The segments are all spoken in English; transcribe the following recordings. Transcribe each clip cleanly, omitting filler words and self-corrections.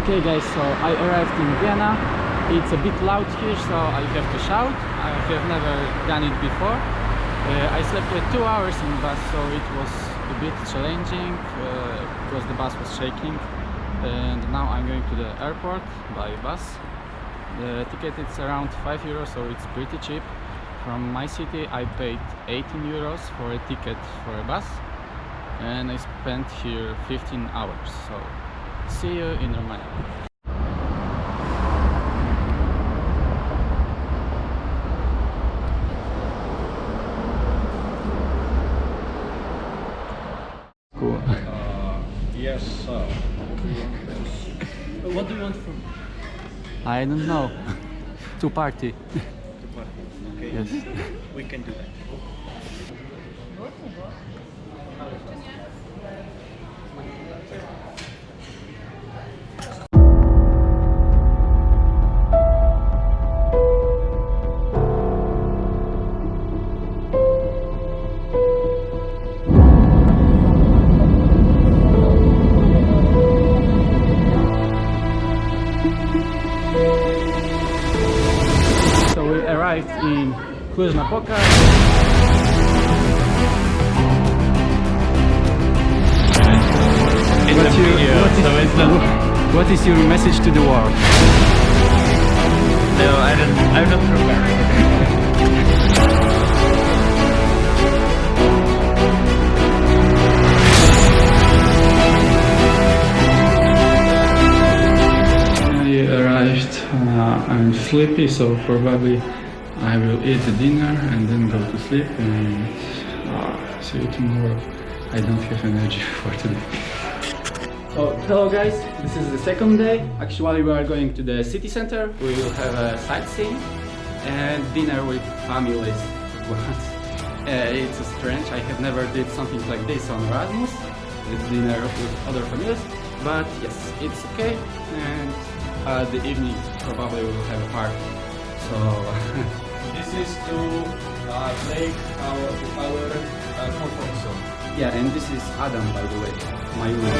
Okay guys, so I arrived in Vienna. It's a bit loud here, so I have to shout. I have never done it before. I slept 2 hours in the bus, so it was a bit challenging because the bus was shaking. And now I'm going to the airport by bus. The ticket is around 5 euros, so it's pretty cheap. From my city I paid 18 euros for a ticket for a bus, and I spent here 15 hours. So see you in Romania. Cool. Yes, sir. What do you want from? I don't know. To party. Okay. Yes. We can do that. So we arrived in Cluj-Napoca. What is your message to the world? No, I'm not prepared. I arrived, I'm sleepy, so probably I will eat the dinner and then go to sleep and see you tomorrow. I don't have energy for today. So, hello guys, this is the second day. Actually we are going to the city center. We will have a sightseeing and dinner with families. It's strange, I have never did something like this on Erasmus, with dinner with other families, but yes, it's okay. And the evening probably we will have a party. So This is to make our comfort zone. yeah, and this is Adam, by the way, my room.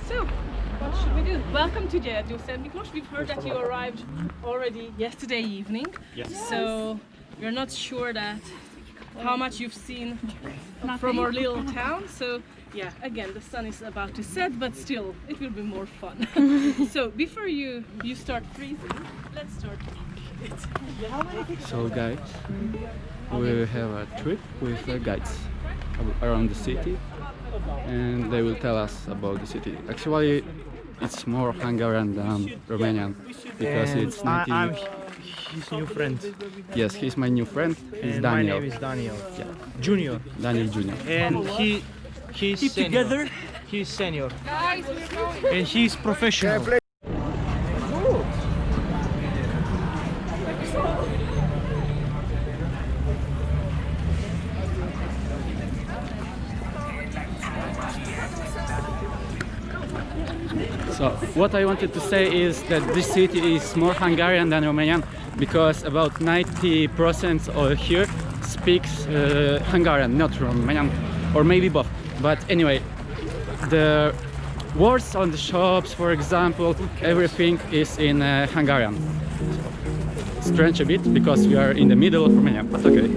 So, what should we do? Welcome to uhs-i. We've heard that you arrived already yesterday evening. Yes. So, we're not sure that how much you've seen from our little town. So, yeah, again, the sun is about to set, but still, it will be more fun. So, before you start freezing, let's start. So guys, we have a trip with guides around the city, and they will tell us about the city. Actually, it's more Hungarian than Romanian because it's 90. I'm his new friend. Yes, he's my new friend. He's And Daniel. my name is Daniel. Yeah, Junior. Daniel Junior. And he's senior. Together. He's senior. And he's professional. So what I wanted to say is that this city is more Hungarian than Romanian because about 90% of here speaks Hungarian, not Romanian, or maybe both. But anyway, the words on the shops, for example, everything is in Hungarian. Strange a bit because we are in the middle of Romania, but okay.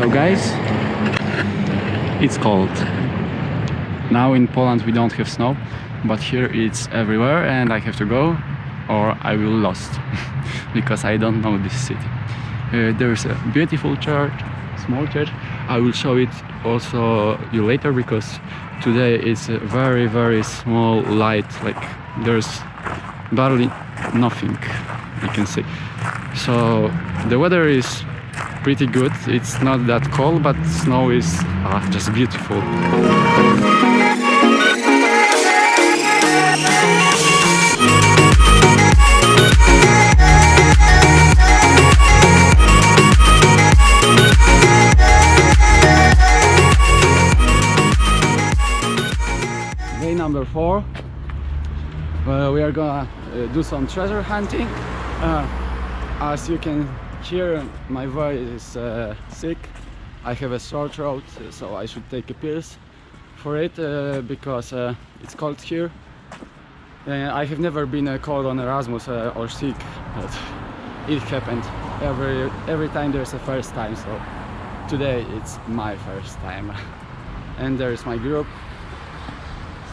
So guys, it's cold. Now in Poland we don't have snow, but here it's everywhere and I have to go or I will lost because I don't know this city. There's a beautiful church, small church. I will show it also you later because today it's a very small light, like there's barely nothing you can see. So the weather is pretty good. It's not that cold, but snow is just beautiful. Day number 4. We are gonna do some treasure hunting. As you can hear, my voice is sick. I have a sore throat, so I should take a pills for it because it's cold here. I have never been cold on Erasmus or sick, but it happened. Every time there's a first time, so today it's my first time. And there's my group.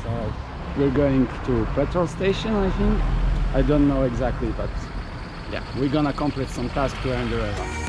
So we're going to petrol station, I think. I don't know exactly, but yeah, we're gonna complete some tasks to end the race.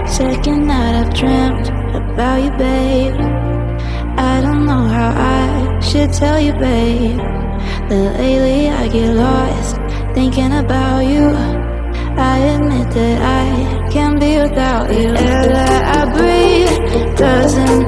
Second night I've dreamt about you, babe. I don't know how I should tell you, babe, that lately I get lost thinking about you. I admit that I can't be without you. Air that I breathe doesn't